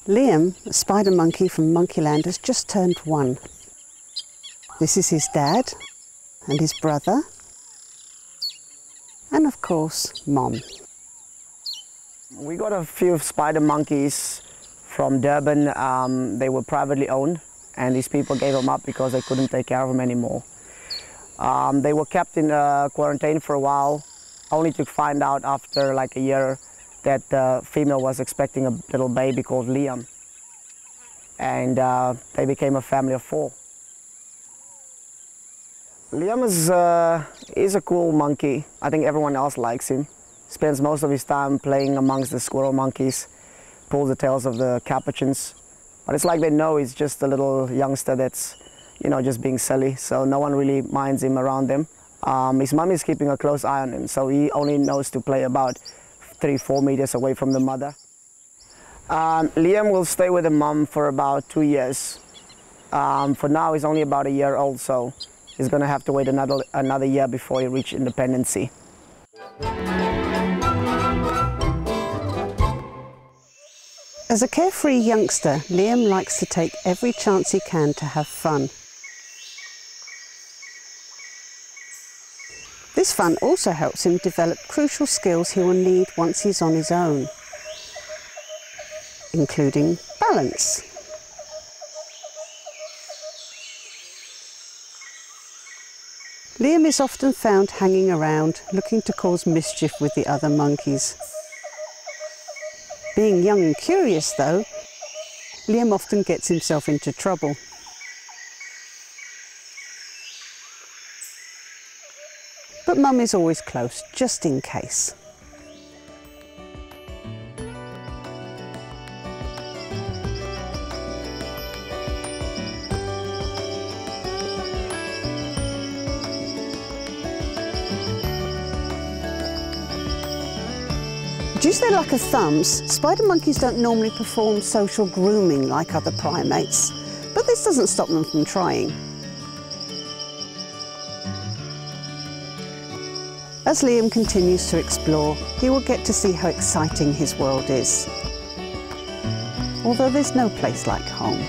Liam, a spider monkey from Monkeyland, has just turned 1. This is his dad and his brother, and of course, Mom. We got a few spider monkeys from Durban. They were privately owned, and these people gave them up because they couldn't take care of them anymore. They were kept in quarantine for a while, only to find out after like a year that the female was expecting a little baby called Liam. And they became a family of 4. Liam is a cool monkey. I think everyone else likes him. Spends most of his time playing amongst the squirrel monkeys, pulls the tails of the capuchins. But it's like they know he's just a little youngster that's, you know, just being silly, so no one really minds him around them. His mum is keeping a close eye on him, so he only knows to play about 3-4 meters away from the mother. Liam will stay with the mum for about 2 years. For now, he's only about a year old, so he's going to have to wait another year before he reaches independency. As a carefree youngster, Liam likes to take every chance he can to have fun. This fun also helps him develop crucial skills he will need once he's on his own, including balance. Liam is often found hanging around, looking to cause mischief with the other monkeys. Being young and curious though, Liam often gets himself into trouble. But Mum is always close, just in case. Due to their lack of thumbs, spider monkeys don't normally perform social grooming like other primates, but this doesn't stop them from trying. As Liam continues to explore, he will get to see how exciting his world is. Although there's no place like home.